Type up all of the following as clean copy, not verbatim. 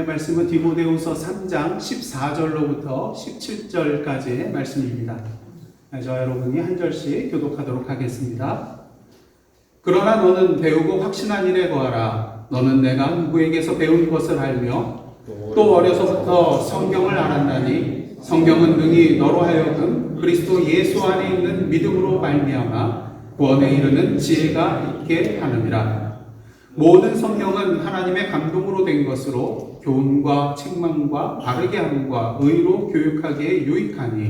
말씀은 디모데후서 3장 14절로부터 17절까지의 말씀입니다. 저 여러분이 한 절씩 교독하도록 하겠습니다. 그러나 너는 배우고 확신한 일에 거하라. 너는 내가 누구에게서 배운 것을 알며 또 어려서부터 성경을 알았나니 성경은 능히 너로 하여금 그리스도 예수 안에 있는 믿음으로 말미암아 구원에 이르는 지혜가 있게 하느니라. 모든 성경은 하나님의 감동으로 된 것으로 교훈과 책망과 바르게 함과 의로 교육하기에 유익하니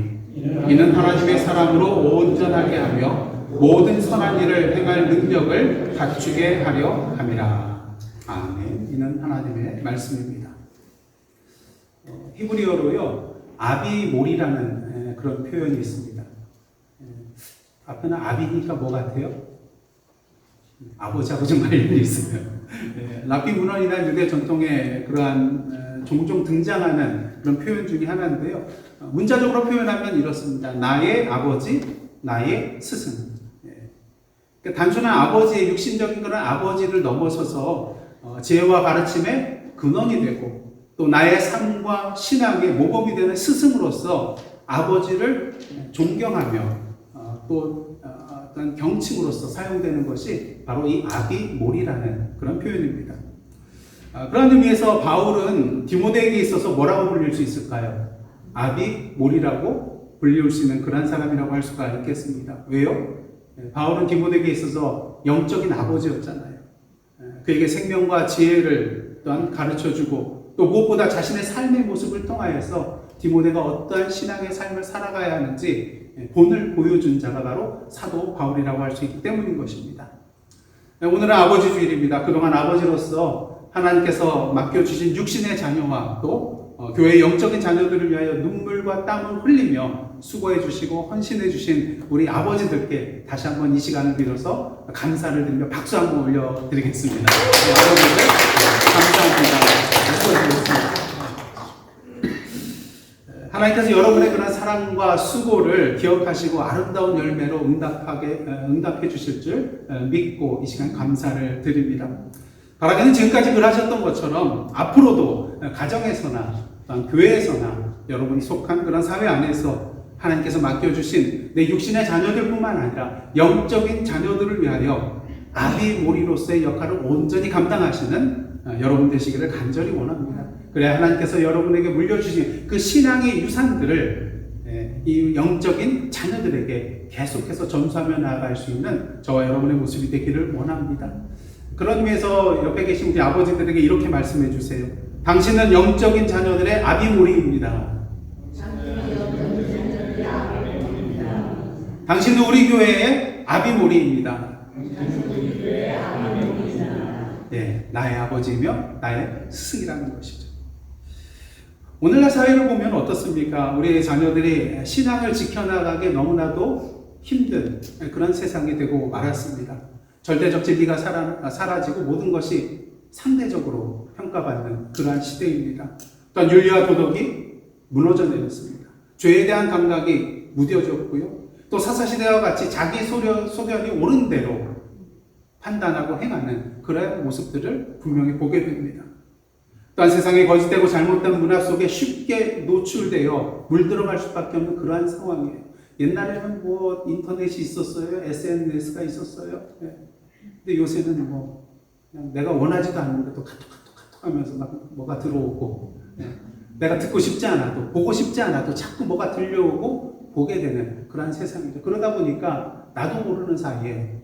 이는 하나님의 사람으로 온전하게 하며 모든 선한 일을 행할 능력을 갖추게 하려 함이라. 아멘. 이는 하나님의 말씀입니다. 히브리어로요 아비몰이라는 그런 표현이 있습니다. 앞에는 아비니까 뭐 같아요? 아버지하고 좀 관련이 있어요. 랍비 문헌이나 유대 전통에 그러한 종종 등장하는 그런 표현 중에 하나인데요. 문자적으로 표현하면 이렇습니다. 나의 아버지, 나의 스승. 그러니까 단순한 아버지의 육신적인 그런 아버지를 넘어서서 지혜와 가르침의 근원이 되고 또 나의 삶과 신앙의 모범이 되는 스승으로서 아버지를 존경하며 또 어떤 경칭으로서 사용되는 것이 바로 이 아비몰이라는 그런 표현입니다. 그런 의미에서 바울은 디모데에게 있어서 뭐라고 불릴 수 있을까요? 아비몰이라고 불릴 수 있는 그런 사람이라고 할 수가 있겠습니다. 왜요? 바울은 디모데에게 있어서 영적인 아버지였잖아요. 그에게 생명과 지혜를 또한 가르쳐주고 또 무엇보다 자신의 삶의 모습을 통하여서 디모데가 어떠한 신앙의 삶을 살아가야 하는지 본을 보여준 자가 바로 사도 바울이라고 할 수 있기 때문인 것입니다. 오늘은 아버지 주일입니다. 그동안 아버지로서 하나님께서 맡겨주신 육신의 자녀와 또 교회의 영적인 자녀들을 위하여 눈물과 땀을 흘리며 수고해 주시고 헌신해 주신 우리 아버지들께 다시 한번 이 시간을 빌어서 감사를 드리며 박수 한번 올려드리겠습니다. 아버지들 감사합니다. 수고해 주셨습니다. 하나님께서 여러분의 그런 사랑과 수고를 기억하시고 아름다운 열매로 응답해 주실 줄 믿고 이 시간 감사를 드립니다. 바라기는 지금까지 그러하셨던 것처럼 앞으로도 가정에서나 교회에서나 여러분이 속한 그런 사회 안에서 하나님께서 맡겨주신 내 육신의 자녀들뿐만 아니라 영적인 자녀들을 위하여 아비몰이로서의 역할을 온전히 감당하시는 여러분 되시기를 간절히 원합니다. 그래야 하나님께서 여러분에게 물려주신 그 신앙의 유산들을 이 영적인 자녀들에게 계속해서 전수하며 나아갈 수 있는 저와 여러분의 모습이 되기를 원합니다. 그런 의미에서 옆에 계신 우리 아버지들에게 이렇게 말씀해 주세요. 당신은 영적인 자녀들의 아비몰이입니다. 당신은 우리 교회의 아비몰이입니다. 네, 나의 아버지이며 나의 스승이라는 것이죠. 오늘날 사회를 보면 어떻습니까? 우리 자녀들이 신앙을 지켜나가기 너무나도 힘든 그런 세상이 되고 말았습니다. 절대적 진리가 사라지고 모든 것이 상대적으로 평가받는 그러한 시대입니다. 또한 윤리와 도덕이 무너져 내렸습니다. 죄에 대한 감각이 무뎌졌고요. 또 사사시대와 같이 자기 소견이 옳은 대로 판단하고 행하는 그런 모습들을 분명히 보게 됩니다. 또한 세상의 거짓되고 잘못된 문화 속에 쉽게 노출되어 물들어갈 수밖에 없는 그러한 상황이에요. 옛날에는 뭐 인터넷이 있었어요. SNS가 있었어요. 네. 근데 요새는 뭐 그냥 내가 원하지도 않는데도 카톡 하면서 막 뭐가 들어오고 네. 내가 듣고 싶지 않아도 보고 싶지 않아도 자꾸 뭐가 들려오고 보게 되는 그러한 세상이죠. 그러다 보니까 나도 모르는 사이에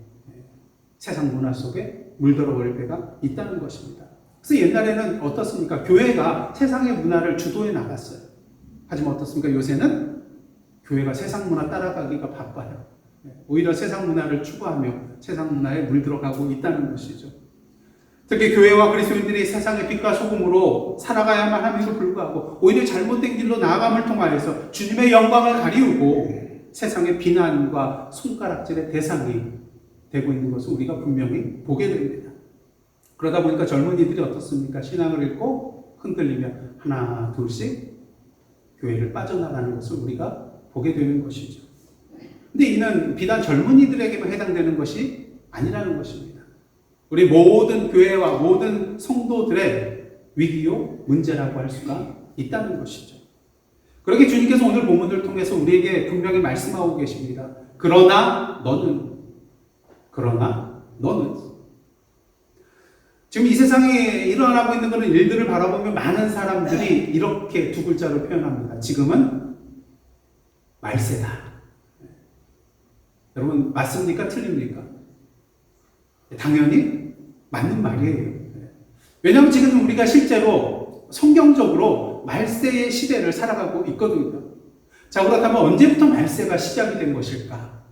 세상 문화 속에 물들어 버릴 때가 있다는 것입니다. 그래서 옛날에는 어떻습니까? 교회가 세상의 문화를 주도해 나갔어요. 하지만 어떻습니까? 요새는 교회가 세상 문화 따라가기가 바빠요. 오히려 세상 문화를 추구하며 세상 문화에 물들어가고 있다는 것이죠. 특히 교회와 그리스도인들이 세상의 빛과 소금으로 살아가야만 함에도 불구하고 오히려 잘못된 길로 나아감을 통하여서 주님의 영광을 가리우고 세상의 비난과 손가락질의 대상이 되고 있는 것을 우리가 분명히 보게 됩니다. 그러다 보니까 젊은이들이 어떻습니까? 신앙을 잃고 흔들리며 하나 둘씩 교회를 빠져나가는 것을 우리가 보게 되는 것이죠. 근데 이는 비단 젊은이들에게만 해당되는 것이 아니라는 것입니다. 우리 모든 교회와 모든 성도들의 위기요 문제라고 할 수가 있다는 것이죠. 그렇게 주님께서 오늘 본문을 통해서 우리에게 분명히 말씀하고 계십니다. 그러나 너는 지금 이 세상에 일어나고 있는 그런 일들을 바라보면 많은 사람들이 이렇게 두 글자로 표현합니다. 지금은 말세다. 여러분 맞습니까? 틀립니까? 당연히 맞는 말이에요. 왜냐하면 지금 우리가 실제로 성경적으로 말세의 시대를 살아가고 있거든요. 자, 그렇다면 언제부터 말세가 시작이 된 것일까?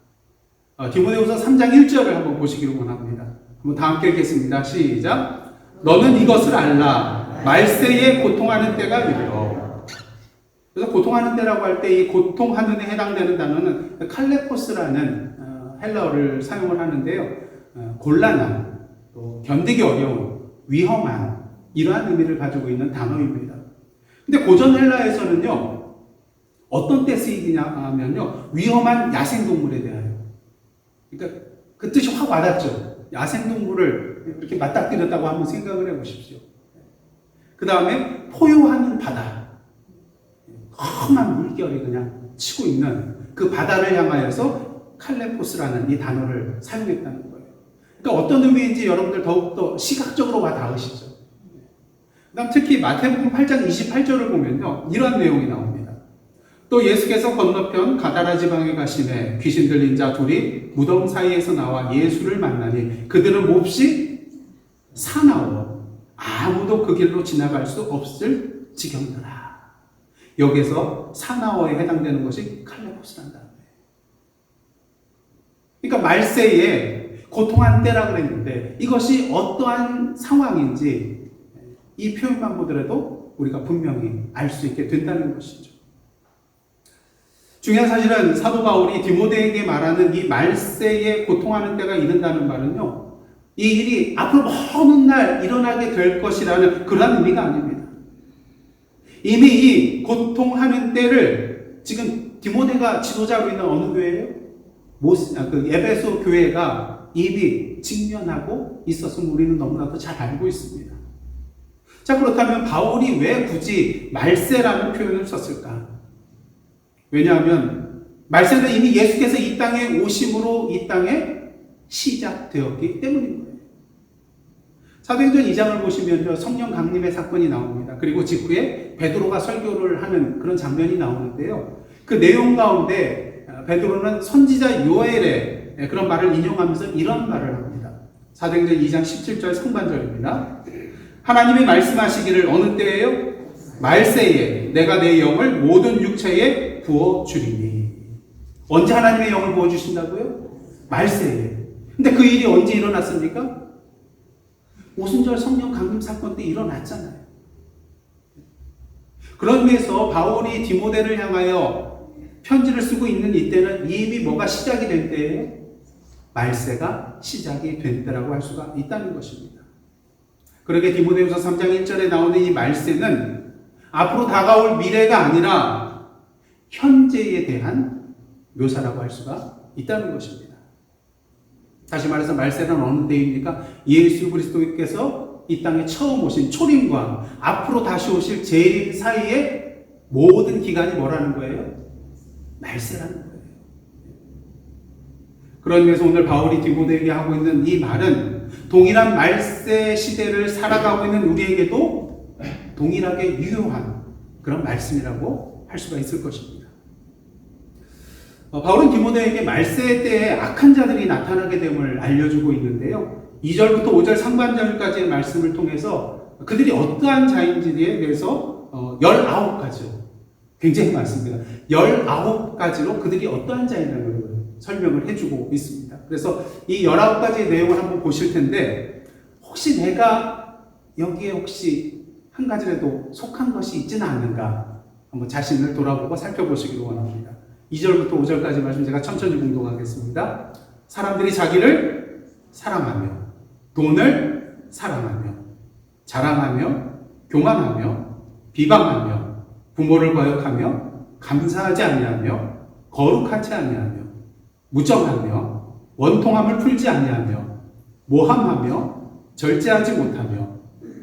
디모데후서 3장 1절을 한번 보시기를 원합니다. 한번 다 함께 읽겠습니다. 시작. 너는 이것을 알라. 말세에 고통하는 때가 이르러. 그래서 고통하는 때라고 할 때 이 고통하는 데 해당되는 단어는 칼레포스라는 헬라어를 사용을 하는데요. 곤란한, 또 견디기 어려운, 위험한 이러한 의미를 가지고 있는 단어입니다. 근데 고전 헬라에서는요, 어떤 때 쓰이냐 하면요, 위험한 야생동물에 대하여. 그러니까 그 뜻이 확 와닿죠. 야생동물을 이렇게 맞닥뜨렸다고 한번 생각을 해보십시오. 그 다음에 포효하는 바다. 험한 물결이 그냥 치고 있는 그 바다를 향하여서 칼레포스라는 이 단어를 사용했다는 거예요. 그러니까 어떤 의미인지 여러분들 더욱더 시각적으로 와 닿으시죠. 그 다음 특히 마태복음 8장 28절을 보면요, 이런 내용이 나옵니다. 또 예수께서 건너편 가다라 지방에 가시매 귀신 들린 자 둘이 무덤 사이에서 나와 예수를 만나니 그들은 몹시 사나워 아무도 그 길로 지나갈 수 없을 지경이더라. 여기서 사나워에 해당되는 것이 칼레포스란다. 그러니까 말세에 고통한 때라 그랬는데 이것이 어떠한 상황인지 이 표현만 보더라도 우리가 분명히 알 수 있게 된다는 것이죠. 중요한 사실은 사도 바울이 디모데에게 말하는 이 말세에 고통하는 때가 이른다는 말은요, 이 일이 앞으로 먼 날 일어나게 될 것이라는 그런 의미가 아닙니다. 이미 이 고통하는 때를 지금 디모데가 지도자로 있는 어느 교회예요? 에베소 교회가 이미 직면하고 있었음을 우리는 너무나도 잘 알고 있습니다. 자, 그렇다면 바울이 왜 굳이 말세라는 표현을 썼을까? 왜냐하면 말세는 이미 예수께서 이 땅에 오심으로 이 땅에 시작되었기 때문인 거예요. 사도행전 2장을 보시면 성령 강림의 사건이 나옵니다. 그리고 직후에 베드로가 설교를 하는 그런 장면이 나오는데요. 그 내용 가운데 베드로는 선지자 요엘의 그런 말을 인용하면서 이런 말을 합니다. 사도행전 2장 17절 상반절입니다. 하나님이 말씀하시기를 어느 때예요? 말세에 내가 내 영을 모든 육체에 부어주리니. 언제 하나님의 영을 부어주신다고요? 말세에. 근데 그 일이 언제 일어났습니까? 오순절 성령 강림 사건 때 일어났잖아요. 그런 의미에서 바울이 디모데를 향하여 편지를 쓰고 있는 이때는 이미 뭐가 시작이 된 때예요? 말세가 시작이 된 때라고 할 수가 있다는 것입니다. 그러게 디모데후서 3장 1절에 나오는 이 말세는 앞으로 다가올 미래가 아니라 현재에 대한 묘사라고 할 수가 있다는 것입니다. 다시 말해서 말세는 어느 때입니까? 예수 그리스도께서 이 땅에 처음 오신 초림과 앞으로 다시 오실 재림 사이에 모든 기간이 뭐라는 거예요? 말세라는 거예요. 그런 의미에서 오늘 바울이 디모데에게 하고 있는 이 말은 동일한 말세 시대를 살아가고 있는 우리에게도 동일하게 유효한 그런 말씀이라고 할 수가 있을 것입니다. 바울은 디모데에게 말세 때에 악한 자들이 나타나게 됨을 알려주고 있는데요. 2절부터 5절 상반절까지의 말씀을 통해서 그들이 어떠한 자인지에 대해서 19가지로 굉장히 많습니다. 19가지로 그들이 어떠한 자인지를 설명을 해주고 있습니다. 그래서 이 19가지의 내용을 한번 보실 텐데 혹시 내가 여기에 혹시 한 가지라도 속한 것이 있지는 않는가 한번 자신을 돌아보고 살펴보시기를 원합니다. 2절부터 5절까지 말씀 제가 천천히 공동하겠습니다. 사람들이 자기를 사랑하며 돈을 사랑하며 자랑하며 교만하며 비방하며 부모를 거역하며 감사하지 아니하며 거룩하지 아니하며 무정하며 원통함을 풀지 아니하며 모함하며 절제하지 못하며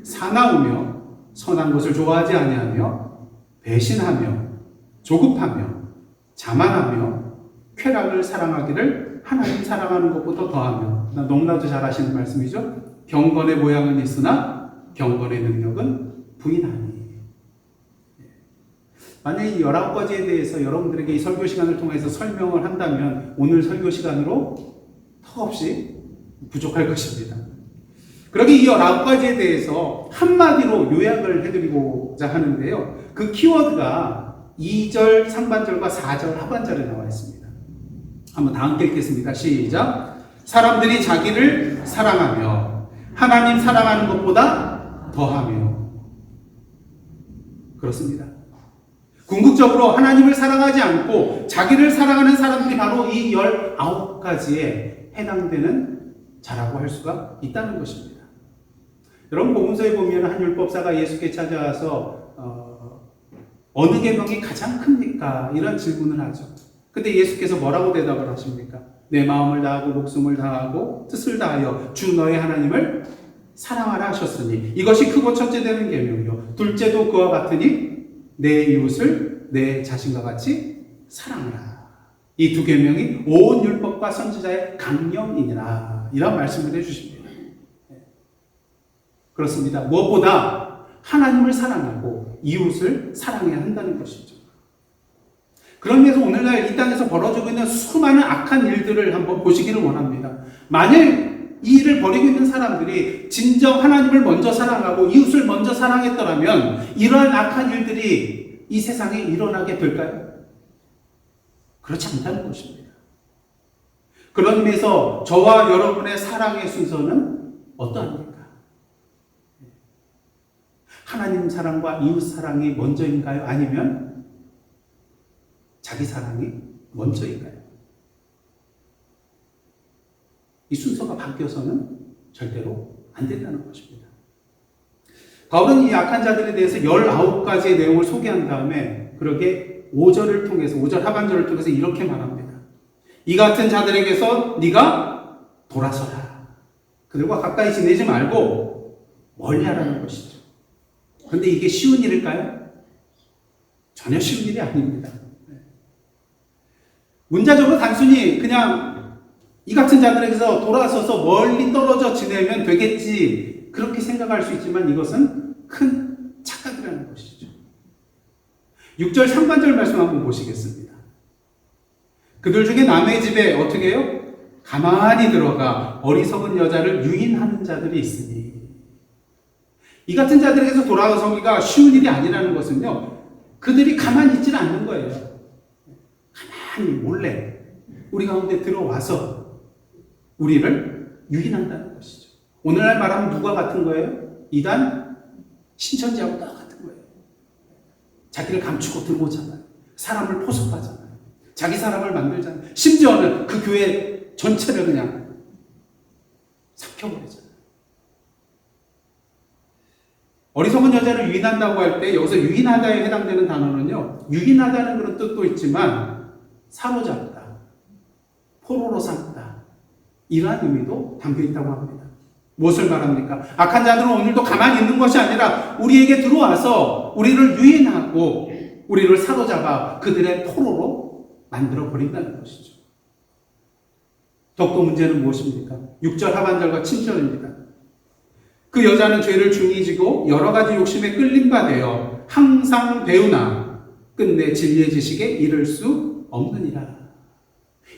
사나우며 선한 것을 좋아하지 아니하며 배신하며 조급하며 자만하며 쾌락을 사랑하기를 하나님 사랑하는 것보다 더하며 너무나도 잘 아시는 말씀이죠. 경건의 모양은 있으나 경건의 능력은 부인하니. 만약에 이 19가지에 대해서 여러분들에게 이 설교 시간을 통해서 설명을 한다면 오늘 설교 시간으로 턱없이 부족할 것입니다. 그러기 이 19가지에 대해서 한마디로 요약을 해드리고자 하는데요. 그 키워드가 2절 상반절과 4절 하반절에 나와 있습니다. 한번 다 함께 읽겠습니다. 시작. 사람들이 자기를 사랑하며 하나님 사랑하는 것보다 더하며. 그렇습니다. 궁극적으로 하나님을 사랑하지 않고 자기를 사랑하는 사람들이 바로 이 19가지에 해당되는 자라고 할 수가 있다는 것입니다. 여러분 복음서에 보면 한 율법사가 예수께 찾아와서 어느 계명이 가장 큽니까? 이런 질문을 하죠. 근데 예수께서 뭐라고 대답을 하십니까? 내 마음을 다하고 목숨을 다하고 뜻을 다하여 주 너의 하나님을 사랑하라 하셨으니 이것이 크고 첫째 되는 계명이요 둘째도 그와 같으니 내 이웃을 내 자신과 같이 사랑하라. 이 두 계명이 온 율법과 선지자의 강령이니라. 이런 말씀을 해주십니다. 그렇습니다. 무엇보다 하나님을 사랑하고 이웃을 사랑해야 한다는 것이죠. 그런 면에서 오늘날 이 땅에서 벌어지고 있는 수많은 악한 일들을 한번 보시기를 원합니다. 만일 이 일을 벌이고 있는 사람들이 진정 하나님을 먼저 사랑하고 이웃을 먼저 사랑했더라면 이러한 악한 일들이 이 세상에 일어나게 될까요? 그렇지 않다는 것입니다. 그런 의미에서 저와 여러분의 사랑의 순서는 어떠합니까? 하나님 사랑과 이웃 사랑이 먼저인가요? 아니면 자기 사랑이 먼저인가요? 이 순서가 바뀌어서는 절대로 안 된다는 것입니다. 바울은 이 악한 자들에 대해서 19가지의 내용을 소개한 다음에 그러게 5절을 통해서 5절 하반절을 통해서 이렇게 말합니다. 이 같은 자들에게서 네가 돌아서라. 그들과 가까이 지내지 말고 멀리하라는 것이죠. 그런데 이게 쉬운 일일까요? 전혀 쉬운 일이 아닙니다. 문자적으로 단순히 그냥 이 같은 자들에게서 돌아서서 멀리 떨어져 지내면 되겠지 그렇게 생각할 수 있지만 이것은 큰 착각이라는 것이죠. 6절 상반절 말씀 한번 보시겠습니다. 그들 중에 남의 집에 어떻게 해요? 가만히 들어가 어리석은 여자를 유인하는 자들이 있으니. 이 같은 자들에게서 돌아서기가 쉬운 일이 아니라는 것은요, 그들이 가만히 있지는 않는 거예요. 가만히 몰래 우리 가운데 들어와서 우리를 유인한다는 것이죠. 오늘날 말하면 누가 같은 거예요? 이단 신천지하고 똑같은 거예요. 자기를 감추고 들어오잖아요. 사람을 포섭하잖아요. 자기 사람을 만들잖아요. 심지어는 그 교회 전체를 그냥 삭혀버리잖아요. 어리석은 여자를 유인한다고 할 때 여기서 유인하다에 해당되는 단어는요, 유인하다는 그런 뜻도 있지만 사로잡다, 포로로 삼다 이러한 의미도 담겨 있다고 합니다. 무엇을 말합니까? 악한 자들은 오늘도 가만히 있는 것이 아니라 우리에게 들어와서 우리를 유인하고 우리를 사로잡아 그들의 포로로 만들어 버린다는 것이죠. 더욱더 문제는 무엇입니까? 6절 하반절과 7절입니다. 그 여자는 죄를 중히 지고 여러 가지 욕심에 끌린 바 되어 항상 배우나 끝내 진리의 지식에 이를 수 없느니라.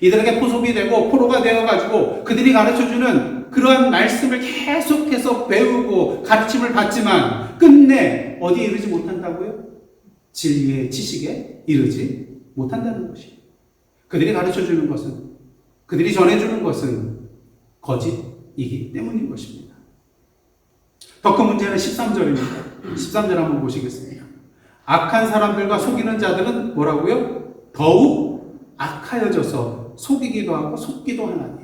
이들에게 포섭이 되고 포로가 되어가지고 그들이 가르쳐주는 우리는 그러한 말씀을 계속해서 배우고 가르침을 받지만 끝내 어디에 이르지 못한다고요? 진리의 지식에 이르지 못한다는 것이에요. 그들이 가르쳐주는 것은, 그들이 전해주는 것은 거짓이기 때문인 것입니다. 더 큰 문제는 13절입니다. 13절 한번 보시겠습니다. 악한 사람들과 속이는 자들은 뭐라고요? 더욱 악하여져서 속이기도 하고 속기도 하나니.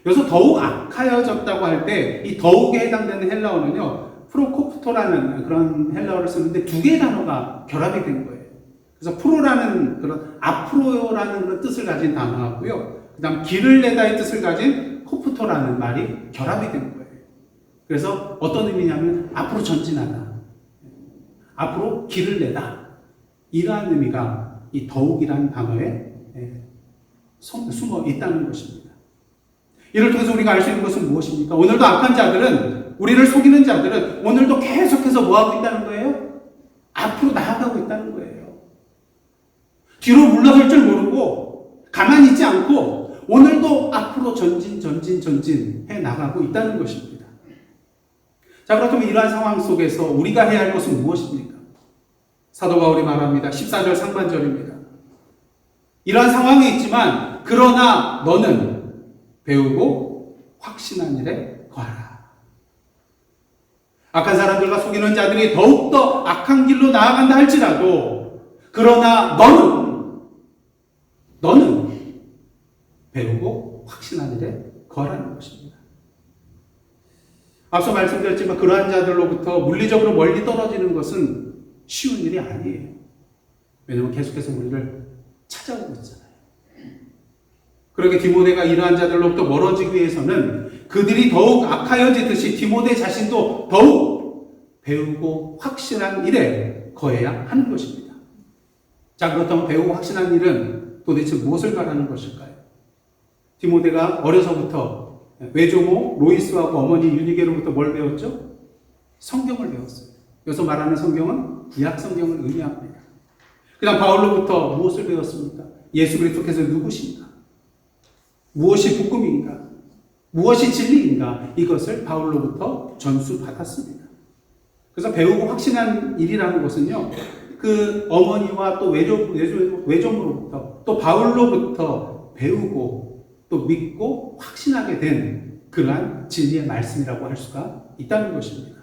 여기서 더욱 악하여졌다고 할 때 이 더욱에 해당되는 헬라어는요, 프로코프토라는 그런 헬라어를 쓰는데 두 개의 단어가 결합이 된 거예요. 그래서 프로라는 그런 앞으로라는 그런 뜻을 가진 단어하고요, 그 다음 길을 내다의 뜻을 가진 코프토라는 말이 결합이 된 거예요. 그래서 어떤 의미냐면 앞으로 전진하다, 앞으로 길을 내다, 이러한 의미가 이 더욱이라는 단어에 숨어 있다는 것입니다. 이를 통해서 우리가 알 수 있는 것은 무엇입니까? 오늘도 악한 자들은, 우리를 속이는 자들은 오늘도 계속해서 뭐하고 있다는 거예요? 앞으로 나아가고 있다는 거예요. 뒤로 물러설 줄 모르고 가만히 있지 않고 오늘도 앞으로 전진 해 나가고 있다는 것입니다. 자, 그렇다면 이러한 상황 속에서 우리가 해야 할 것은 무엇입니까? 사도 바울이 말합니다. 14절 상반절입니다. 이러한 상황이 있지만 그러나 너는 배우고 확신한 일에 거하라. 악한 사람들과 속이는 자들이 더욱더 악한 길로 나아간다 할지라도 그러나 너는 배우고 확신한 일에 거하라는 것입니다. 앞서 말씀드렸지만 그러한 자들로부터 물리적으로 멀리 떨어지는 것은 쉬운 일이 아니에요. 왜냐하면 계속해서 우리를 찾아오고 있잖아요. 그렇게 디모데가 이러한 자들로부터 멀어지기 위해서는 그들이 더욱 악하여지듯이 디모데 자신도 더욱 배우고 확신한 일에 거해야 하는 것입니다. 자, 그렇다면 배우고 확신한 일은 도대체 무엇을 말하는 것일까요? 디모데가 어려서부터 외조모 로이스하고 어머니 유니게로부터 뭘 배웠죠? 성경을 배웠어요. 여기서 말하는 성경은 구약 성경을 의미합니다. 그 다음 바울로부터 무엇을 배웠습니까? 예수 그리스도께서 누구신가? 무엇이 복음인가? 무엇이 진리인가? 이것을 바울로부터 전수받았습니다. 그래서 배우고 확신한 일이라는 것은요, 그 어머니와 또 외조모로부터 또 바울로부터 배우고 또 믿고 확신하게 된 그러한 진리의 말씀이라고 할 수가 있다는 것입니다.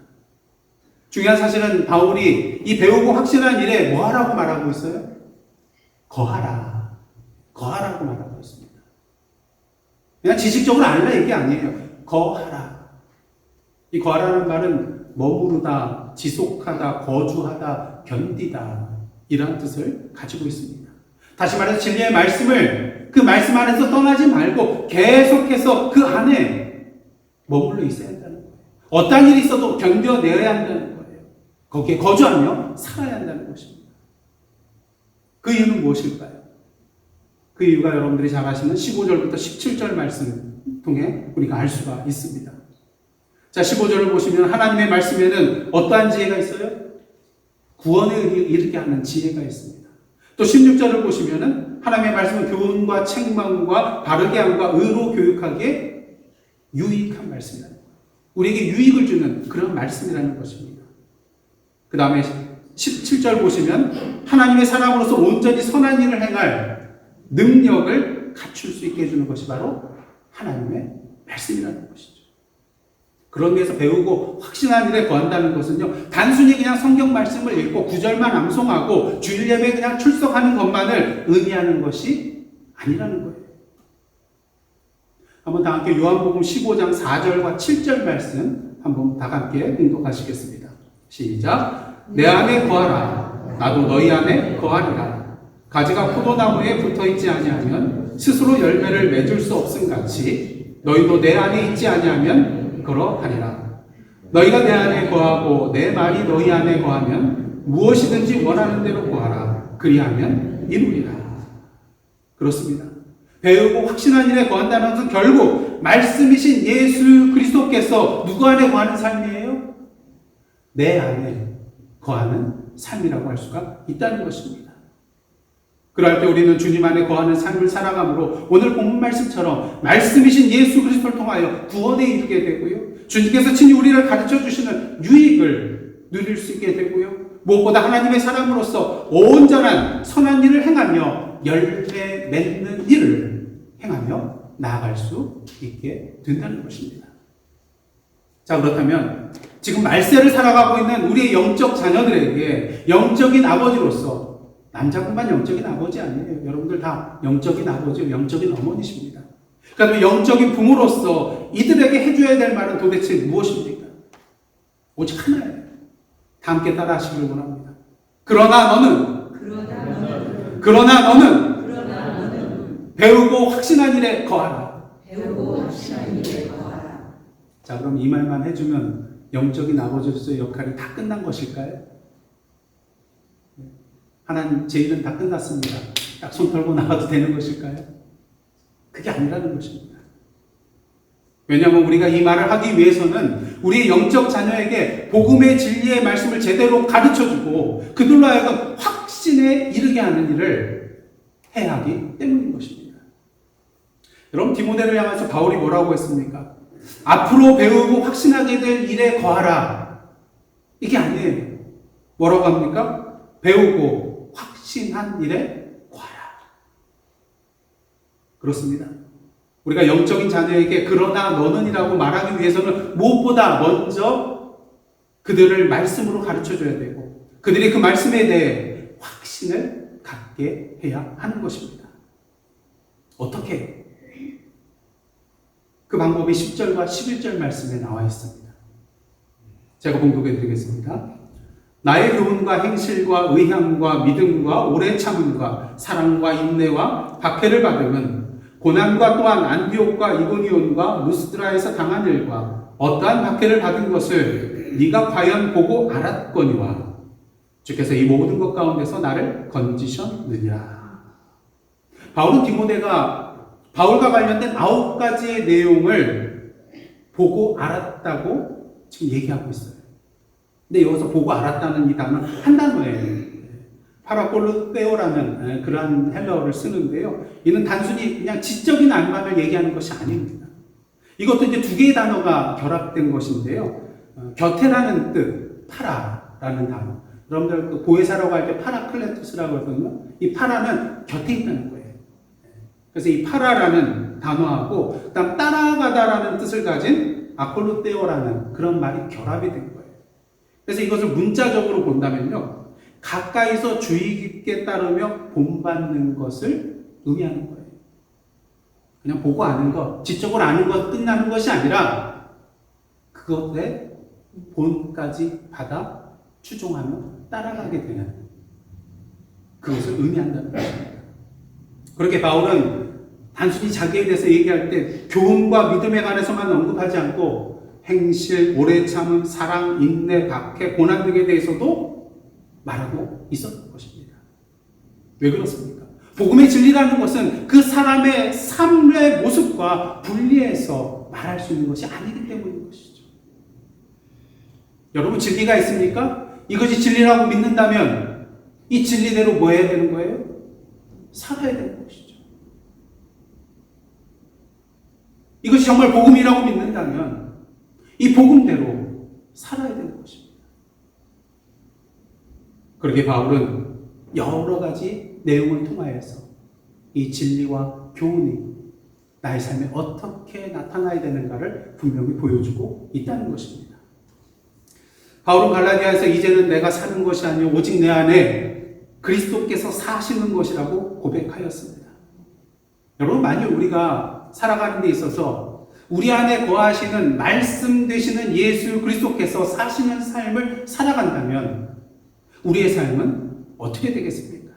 중요한 사실은 바울이 이 배우고 확신한 일에 뭐 하라고 말하고 있어요? 거하라. 거하라고 말하고 있습니다. 그냥 지식적으로 알라 얘기 아니에요. 거하라. 이 거하라는 말은 머무르다, 지속하다, 거주하다, 견디다, 이런 뜻을 가지고 있습니다. 다시 말해서 진리의 말씀을 그 말씀 안에서 떠나지 말고 계속해서 그 안에 머물러 있어야 한다는 거예요. 어떤 일이 있어도 견뎌내야 한다는 거예요. 거기에 거주하며 살아야 한다는 것입니다. 그 이유는 무엇일까요? 그 이유가 여러분들이 잘 아시는 15절부터 17절 말씀 통해 우리가 알 수가 있습니다. 자, 15절을 보시면 하나님의 말씀에는 어떠한 지혜가 있어요? 구원에 이르게 하는 지혜가 있습니다. 또 16절을 보시면은 하나님의 말씀은 교훈과 책망과 바르게 함과 의로 교육하기에 유익한 말씀이라는 거예요. 우리에게 유익을 주는 그런 말씀이라는 것입니다. 그 다음에 17절 보시면 하나님의 사람으로서 온전히 선한 일을 행할 능력을 갖출 수 있게 해주는 것이 바로 하나님의 말씀이라는 것이죠. 그런 데서 배우고 확신한 일에 거한다는 것은요, 단순히 그냥 성경 말씀을 읽고 구절만 암송하고 주일 예배에 그냥 출석하는 것만을 의미하는 것이 아니라는 거예요. 한번 다 함께 요한복음 15장 4절과 7절 말씀 한번 다 함께 봉독하시겠습니다. 시작. 내 안에 거하라. 나도 너희 안에 거하리라. 가지가 포도나무에 붙어있지 아니하면 스스로 열매를 맺을 수 없음같이 너희도 내 안에 있지 아니하면 그러하리라. 너희가 내 안에 거하고 내 말이 너희 안에 거하면 무엇이든지 원하는 대로 구하라. 그리하면 이루리라. 그렇습니다. 배우고 확신한 일에 거한다는 것은 결국 말씀이신 예수 그리스도께서 누구 안에 거하는 삶이에요? 내 안에 거하는 삶이라고 할 수가 있다는 것입니다. 그럴 때 우리는 주님 안에 거하는 삶을 살아감으로 오늘 본문 말씀처럼 말씀이신 예수 그리스도를 통하여 구원에 이르게 되고요. 주님께서 친히 우리를 가르쳐 주시는 유익을 누릴 수 있게 되고요. 무엇보다 하나님의 사람으로서 온전한 선한 일을 행하며 열매 맺는 일을 행하며 나아갈 수 있게 된다는 것입니다. 자, 그렇다면 지금 말세를 살아가고 있는 우리의 영적 자녀들에게 영적인 아버지로서, 남자뿐만 영적인 아버지 아니에요. 여러분들 다 영적인 아버지, 영적인 어머니십니다. 그러면 영적인 부모로서 이들에게 해줘야 될 말은 도대체 무엇입니까? 오직 하나예요. 다 함께 따라 하시길 원합니다. 그러나 너는 배우고 확신한 일에 거하라. 자, 그럼 이 말만 해주면 영적인 아버지로서의 역할이 다 끝난 것일까요? 하나님, 제 일은 다 끝났습니다. 딱 손 털고 나가도 되는 것일까요? 그게 아니라는 것입니다. 왜냐하면 우리가 이 말을 하기 위해서는 우리의 영적 자녀에게 복음의 진리의 말씀을 제대로 가르쳐주고 그들로 하여금 확신에 이르게 하는 일을 해야 하기 때문인 것입니다. 여러분, 디모데를 향해서 바울이 뭐라고 했습니까? 앞으로 배우고 확신하게 될 일에 거하라. 이게 아니에요. 뭐라고 합니까? 배우고 확신한 일에 거하라. 그렇습니다. 우리가 영적인 자녀에게 그러나 너는이라고 말하기 위해서는 무엇보다 먼저 그들을 말씀으로 가르쳐줘야 되고 그들이 그 말씀에 대해 확신을 갖게 해야 하는 것입니다. 어떻게? 그 방법이 10절과 11절 말씀에 나와 있습니다. 제가 봉독해 드리겠습니다. 나의 교훈과 행실과 의향과 믿음과 오래 참음과 사랑과 인내와 박해를 받음은 고난과 또한 안디옥과 이고니온과 루스드라에서 당한 일과 어떠한 박해를 받은 것을 네가 과연 보고 알았거니와 주께서 이 모든 것 가운데서 나를 건지셨느니라. 바울은 디모데가 바울과 관련된 9가지의 내용을 보고 알았다고 지금 얘기하고 있어요. 근데 여기서 보고 알았다는 이 단어는 한 단어예요. 파라콜로테오라는 그러한 헬라어를 쓰는데요. 이는 단순히 그냥 지적인 안만을 얘기하는 것이 아닙니다. 이것도 이제 두 개의 단어가 결합된 것인데요. 곁에라는 뜻, 파라라는 단어. 여러분들 그 보혜사라고 할 때 파라클레투스라고 하거든요. 이 파라는 곁에 있다는 거예요. 그래서 이 파라라는 단어하고 그다음 따라가다라는 뜻을 가진 아콜로테오라는 그런 말이 결합이 된 거예요. 그래서 이것을 문자적으로 본다면요. 가까이서 주의 깊게 따르며 본받는 것을 의미하는 거예요. 그냥 보고 아는 것, 지적으로 아는 것 끝나는 것이 아니라 그것에 본까지 받아 추종하며 따라가게 되는 그것을 의미한다는 것입니다. 그렇게 바울은 단순히 자기에 대해서 얘기할 때 교훈과 믿음에 관해서만 언급하지 않고 행실, 오래 참음, 사랑, 인내, 박해, 고난 등에 대해서도 말하고 있었던 것입니다. 왜 그렇습니까? 복음의 진리라는 것은 그 사람의 삶의 모습과 분리해서 말할 수 있는 것이 아니기 때문인 것이죠. 여러분, 진리가 있습니까? 이것이 진리라고 믿는다면 이 진리대로 뭐 해야 되는 거예요? 살아야 되는 것이죠. 이것이 정말 복음이라고 믿는다면 이 복음대로 살아야 되는 것입니다. 그렇게 바울은 여러 가지 내용을 통하여서 이 진리와 교훈이 나의 삶에 어떻게 나타나야 되는가를 분명히 보여주고 있다는 것입니다. 바울은 갈라디아에서 이제는 내가 사는 것이 아니요 오직 내 안에 그리스도께서 사시는 것이라고 고백하였습니다. 여러분, 만약 우리가 살아가는 데 있어서 우리 안에 거하시는 말씀 되시는 예수 그리스도께서 사시는 삶을 살아간다면 우리의 삶은 어떻게 되겠습니까?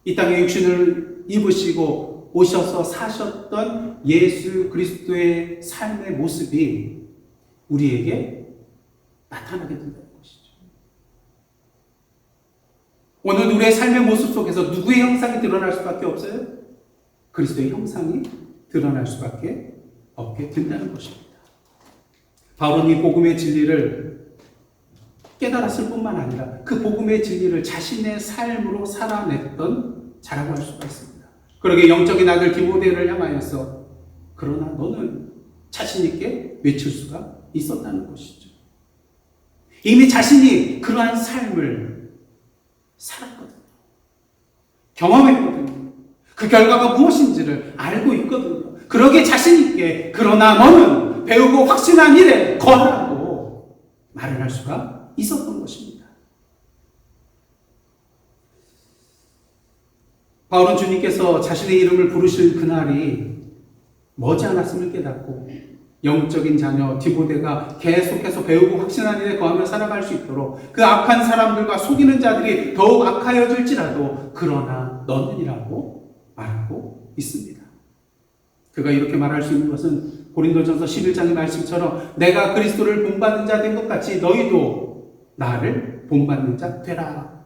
이 땅에 육신을 입으시고 오셔서 사셨던 예수 그리스도의 삶의 모습이 우리에게 나타나게 된다는 것이죠. 오늘 우리의 삶의 모습 속에서 누구의 형상이 드러날 수밖에 없어요? 그리스도의 형상이 드러날 수밖에 없게 된다는 것입니다. 바울은 이 복음의 진리를 깨달았을 뿐만 아니라 그 복음의 진리를 자신의 삶으로 살아냈던 자라고 할 수가 있습니다. 그러게 영적인 아들 디모데를 향하여서 그러나 너는 자신 있게 외칠 수가 있었다는 것이죠. 이미 자신이 그러한 삶을 살았거든요. 경험했거든요. 그 결과가 무엇인지를 알고 있거든요. 그러게 자신 있게 그러나 너는 배우고 확신한 일에 거하라고 말을 할 수가 있었던 것입니다. 바울은 주님께서 자신의 이름을 부르실 그날이 머지않았음을 깨닫고 영적인 자녀 디모데가 계속해서 배우고 확신한 일에 거하며 살아갈 수 있도록 그 악한 사람들과 속이는 자들이 더욱 악하여질지라도 그러나 너는이라고 말하고 있습니다. 그가 이렇게 말할 수 있는 것은 고린도전서 11장의 말씀처럼 내가 그리스도를 본받는 자 된 것 같이 너희도 나를 본받는 자 되라.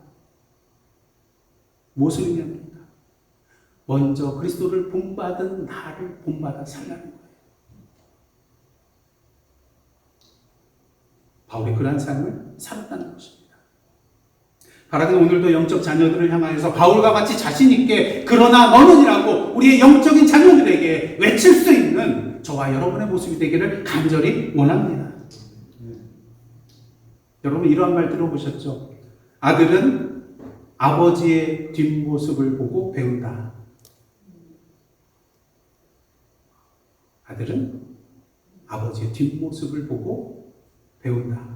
무엇을 의미합니까? 먼저 그리스도를 본받은 나를 본받아 살라는 거예요. 바울이 그러한 삶을 살았다는 것입니다. 바라는 오늘도 영적 자녀들을 향하여서 바울과 같이 자신 있게 그러나 너는이라고 우리의 영적인 자녀들에게 외칠 수 있는 저와 여러분의 모습이 되기를 간절히 원합니다. 여러분 이러한 말 들어보셨죠? 아들은 아버지의 뒷모습을 보고 배운다. 아들은 아버지의 뒷모습을 보고 배운다.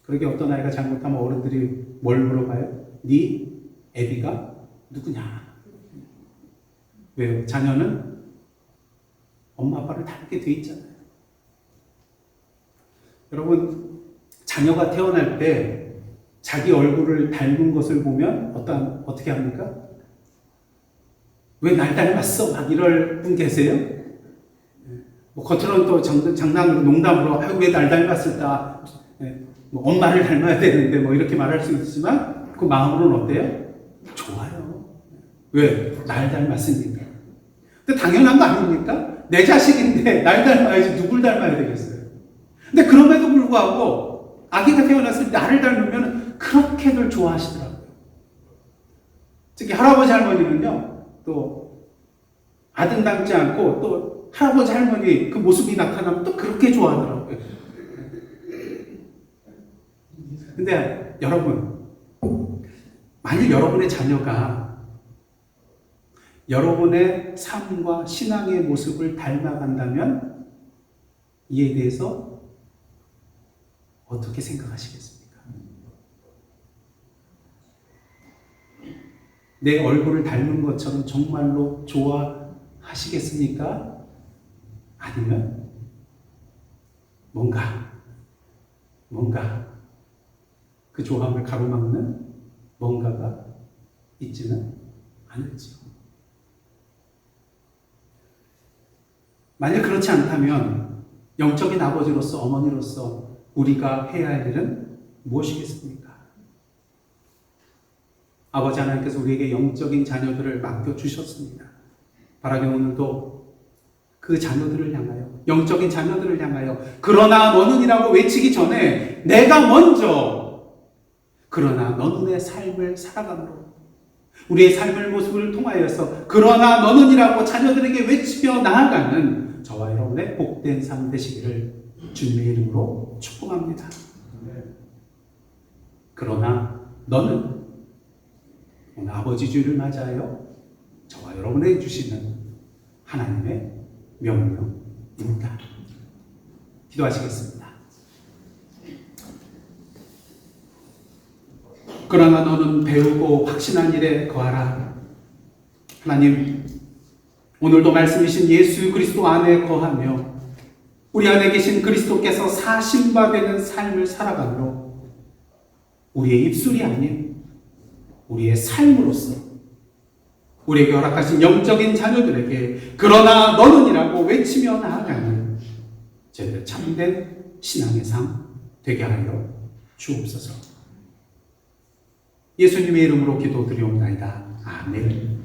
그러게 어떤 아이가 잘못하면 어른들이 뭘 물어봐요? 네 애비가 누구냐? 왜요? 자녀는 엄마 아빠를 닮게 돼 있잖아요. 여러분 자녀가 태어날 때 자기 얼굴을 닮은 것을 보면 어떻게 합니까? 왜 날 닮았어? 막 이럴 분 계세요? 뭐 겉으로는 또 장난으로 농담으로 왜 날 닮았을까? 뭐 엄마를 닮아야 되는데 뭐 이렇게 말할 수 있지만 그 마음으로는 어때요? 좋아요. 왜? 날 닮았으니까. 근데 당연한 거 아닙니까? 내 자식인데 날 닮아야지 누굴 닮아야 되겠어요. 근데 그럼에도 불구하고 아기가 태어났을 때 나를 닮으면 그렇게들 좋아하시더라고요. 특히 할아버지 할머니는요. 또 아들 닮지 않고 또 할아버지 할머니 그 모습이 나타나면 또 그렇게 좋아하더라고요. 근데 여러분, 만일 여러분의 자녀가 여러분의 삶과 신앙의 모습을 닮아간다면 이에 대해서 어떻게 생각하시겠습니까? 내 얼굴을 닮은 것처럼 정말로 좋아하시겠습니까? 아니면 뭔가 그 좋아함을 가로막는 뭔가가 있지는 않을지요. 만약 그렇지 않다면 영적인 아버지로서 어머니로서 우리가 해야 할 일은 무엇이겠습니까? 아버지 하나님께서 우리에게 영적인 자녀들을 맡겨주셨습니다. 바라기 오늘도 그 자녀들을 향하여 영적인 자녀들을 향하여 그러나 너는이라고 외치기 전에 내가 먼저 그러나 너는의 삶을 살아감으로 우리의 삶의 모습을 통하여서 그러나 너는이라고 자녀들에게 외치며 나아가는 저와 여러분의 복된 삶 되시기를 주님의 이름으로 축복합니다. 그러나 너는 오늘 아버지 주일을 맞이하여 저와 여러분에게 주시는 하나님의 명령입니다. 기도하시겠습니다. 그러나 너는 배우고 확신한 일에 거하라. 하나님, 오늘도 말씀이신 예수 그리스도 안에 거하며 우리 안에 계신 그리스도께서 사신받는 삶을 살아가므로 우리의 입술이 아닌 우리의 삶으로서 우리에게 허락하신 영적인 자녀들에게 그러나 너는이라고 외치며 나아가는 제대로 참된 신앙의 삶 되게 하여 주옵소서. 예수님의 이름으로 기도드리옵나이다. 아멘.